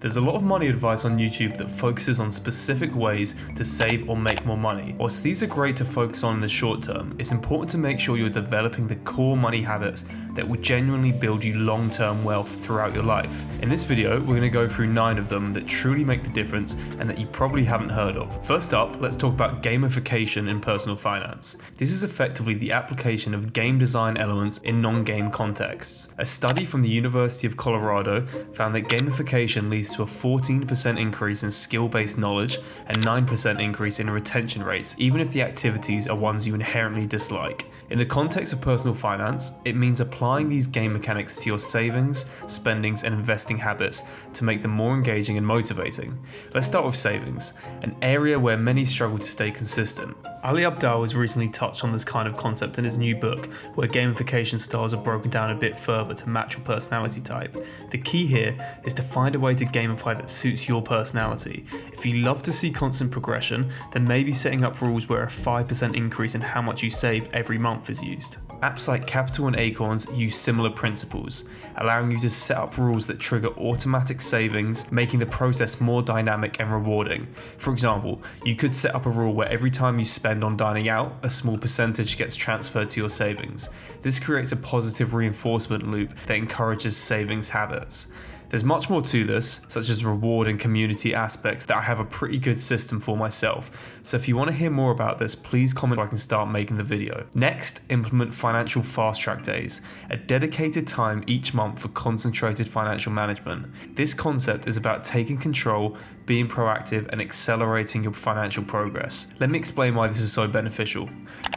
There's a lot of money advice on YouTube that focuses on specific ways to save or make more money. Whilst these are great to focus on in the short term, it's important to make sure you're developing the core money habits that will genuinely build you long-term wealth throughout your life. In this video, we're going to go through 9 of them that truly make the difference and that you probably haven't heard of. First up, let's talk about gamification in personal finance. This is effectively the application of game design elements in non-game contexts. A study from the University of Colorado found that gamification leads to a 14% increase in skill-based knowledge and 9% increase in retention rates, even if the activities are ones you inherently dislike. In the context of personal finance, it means applying these game mechanics to your savings, spendings, and investing habits to make them more engaging and motivating. Let's start with savings, an area where many struggle to stay consistent. Ali Abdaal has recently touched on this kind of concept in his new book, where gamification styles are broken down a bit further to match your personality type. The key here is to find a way to gamify that suits your personality. If you love to see constant progression, then maybe setting up rules where a 5% increase in how much you save every month is used. Apps like Capital and Acorns use similar principles, allowing you to set up rules that trigger automatic savings, making the process more dynamic and rewarding. For example, you could set up a rule where every time you spend on dining out, a small percentage gets transferred to your savings. This creates a positive reinforcement loop that encourages savings habits. There's much more to this, such as reward and community aspects, that I have a pretty good system for myself. So if you want to hear more about this, please comment so I can start making the video. Next, implement financial fast track days, a dedicated time each month for concentrated financial management. This concept is about taking control, being proactive, and accelerating your financial progress. Let me explain why this is so beneficial.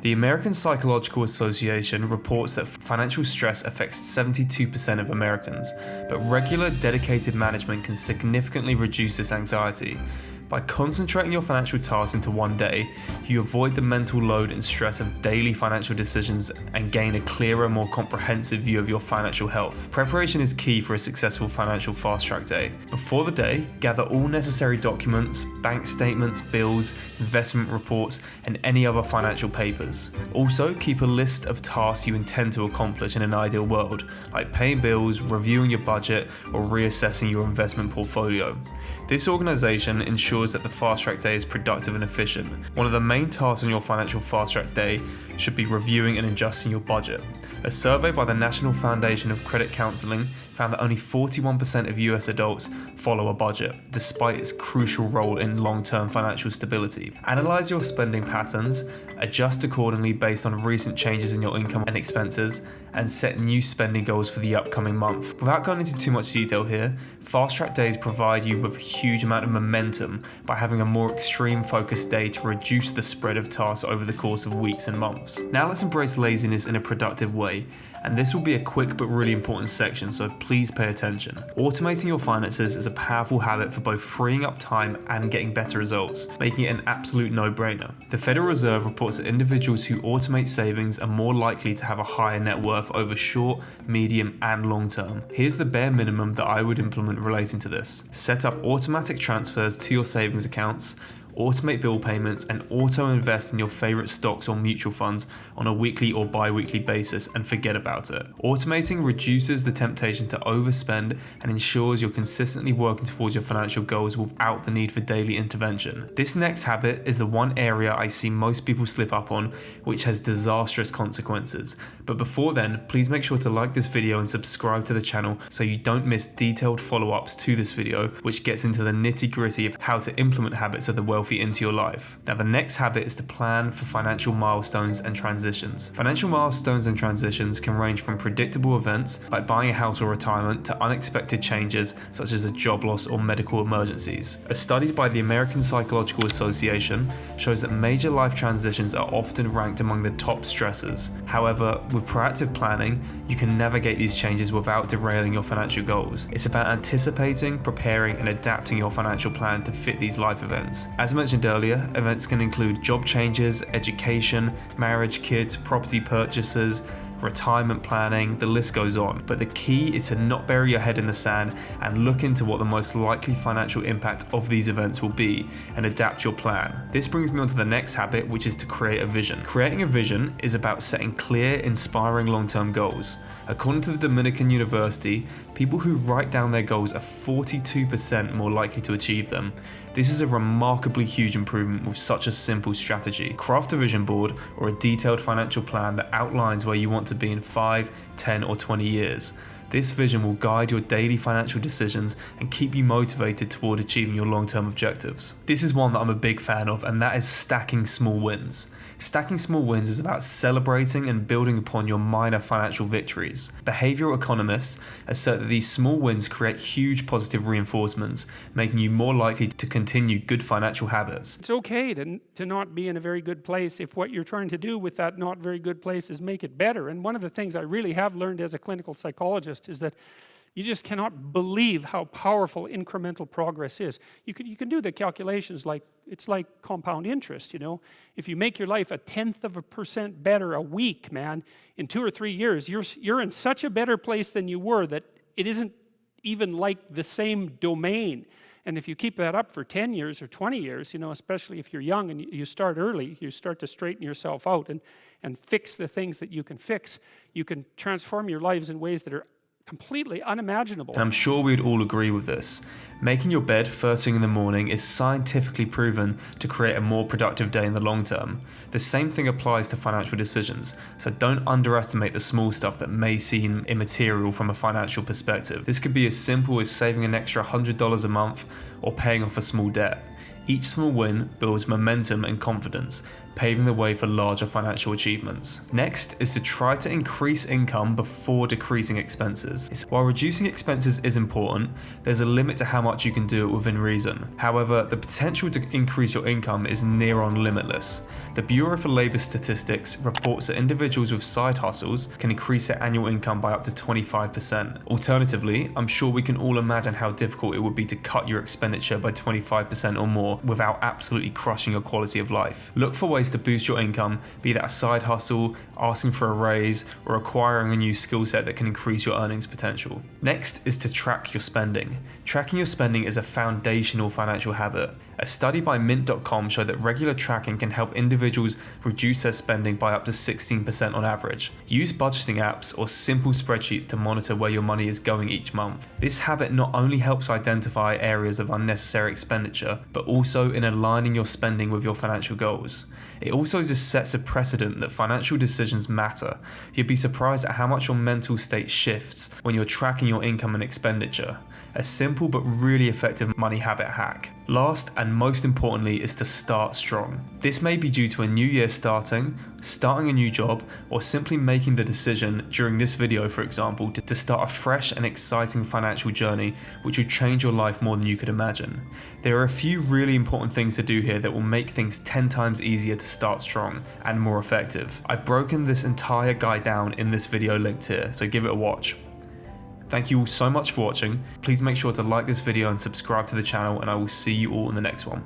The American Psychological Association reports that financial stress affects 72% of Americans, but regular dedicated management can significantly reduce this anxiety. By concentrating your financial tasks into one day, you avoid the mental load and stress of daily financial decisions and gain a clearer, more comprehensive view of your financial health. Preparation is key for a successful financial fast track day. Before the day, gather all necessary documents, bank statements, bills, investment reports, and any other financial papers. Also, keep a list of tasks you intend to accomplish in an ideal world, like paying bills, reviewing your budget, or reassessing your investment portfolio. This organization ensures that the fast track day is productive and efficient. One of the main tasks on your financial fast track day should be reviewing and adjusting your budget. A survey by the National Foundation of Credit Counseling found that only 41% of US adults follow a budget, despite its crucial role in long-term financial stability. Analyze your spending patterns, adjust accordingly based on recent changes in your income and expenses, and set new spending goals for the upcoming month. Without going into too much detail here, fast track days provide you with a huge amount of momentum by having a more extreme focused day to reduce the spread of tasks over the course of weeks and months. Now let's embrace laziness in a productive way. And this will be a quick but really important section, so please pay attention. Automating your finances is a powerful habit for both freeing up time and getting better results, making it an absolute no-brainer. The Federal Reserve reports that individuals who automate savings are more likely to have a higher net worth over short, medium, and long term. Here's the bare minimum that I would implement relating to this. Set up automatic transfers to your savings accounts, automate bill payments, and auto-invest in your favorite stocks or mutual funds on a weekly or bi-weekly basis and forget about it. Automating reduces the temptation to overspend and ensures you're consistently working towards your financial goals without the need for daily intervention. This next habit is the one area I see most people slip up on, which has disastrous consequences. But before then, please make sure to like this video and subscribe to the channel so you don't miss detailed follow-ups to this video, which gets into the nitty-gritty of how to implement habits of the wealthy into your life. Now, the next habit is to plan for financial milestones and transitions. Financial milestones and transitions can range from predictable events like buying a house or retirement to unexpected changes such as a job loss or medical emergencies. A study by the American Psychological Association shows that major life transitions are often ranked among the top stressors. However, with proactive planning, you can navigate these changes without derailing your financial goals. It's about anticipating, preparing, and adapting your financial plan to fit these life events. As mentioned earlier, events can include job changes, education, marriage, kids, property purchases, retirement planning, the list goes on. But the key is to not bury your head in the sand and look into what the most likely financial impact of these events will be and adapt your plan. This brings me on to the next habit, which is to create a vision. Creating a vision is about setting clear, inspiring long-term goals. According to the Dominican University, people who write down their goals are 42% more likely to achieve them. This is a remarkably huge improvement with such a simple strategy. Craft a vision board or a detailed financial plan that outlines where you want to be in 5, 10, or 20 years. This vision will guide your daily financial decisions and keep you motivated toward achieving your long-term objectives. This is one that I'm a big fan of, and that is stacking small wins. Stacking small wins is about celebrating and building upon your minor financial victories. Behavioral economists assert that these small wins create huge positive reinforcements, making you more likely to continue good financial habits. It's okay to not be in a very good place if what you're trying to do with that not very good place is make it better. And one of the things I really have learned as a clinical psychologist is that you just cannot believe how powerful incremental progress is. You can do the calculations like it's like compound interest, you know. If you make your life 0.1% better a week, man, in 2 or 3 years, you're in such a better place than you were that it isn't even like the same domain. And if you keep that up for 10 years or 20 years, you know, especially if you're young and you start early, you start to straighten yourself out and fix the things that you can fix, you can transform your lives in ways that are completely unimaginable. And I'm sure we'd all agree with this. Making your bed first thing in the morning is scientifically proven to create a more productive day in the long term. The same thing applies to financial decisions, so don't underestimate the small stuff that may seem immaterial from a financial perspective. This could be as simple as saving an extra $100 a month or paying off a small debt. Each small win builds momentum and confidence, paving the way for larger financial achievements. Next is to try to increase income before decreasing expenses. While reducing expenses is important, there's a limit to how much you can do it within reason. However, the potential to increase your income is near on limitless. The Bureau for Labor Statistics reports that individuals with side hustles can increase their annual income by up to 25%. Alternatively, I'm sure we can all imagine how difficult it would be to cut your expenditure by 25% or more without absolutely crushing your quality of life. Look for ways to boost your income, be that a side hustle, asking for a raise, or acquiring a new skill set that can increase your earnings potential. Next is to track your spending. Tracking your spending is a foundational financial habit. A study by Mint.com showed that regular tracking can help individuals reduce their spending by up to 16% on average. Use budgeting apps or simple spreadsheets to monitor where your money is going each month. This habit not only helps identify areas of unnecessary expenditure, but also in aligning your spending with your financial goals. It also just sets a precedent that financial decisions matter. You'd be surprised at how much your mental state shifts when you're tracking your income and expenditure. A simple but really effective money habit hack. Last and most importantly is to start strong. This may be due to a new year starting a new job, or simply making the decision during this video, for example, to start a fresh and exciting financial journey which will change your life more than you could imagine. There are a few really important things to do here that will make things 10 times easier to start strong and more effective. I've broken this entire guide down in this video linked here, so give it a watch. Thank you all so much for watching. Please make sure to like this video and subscribe to the channel, and I will see you all in the next one.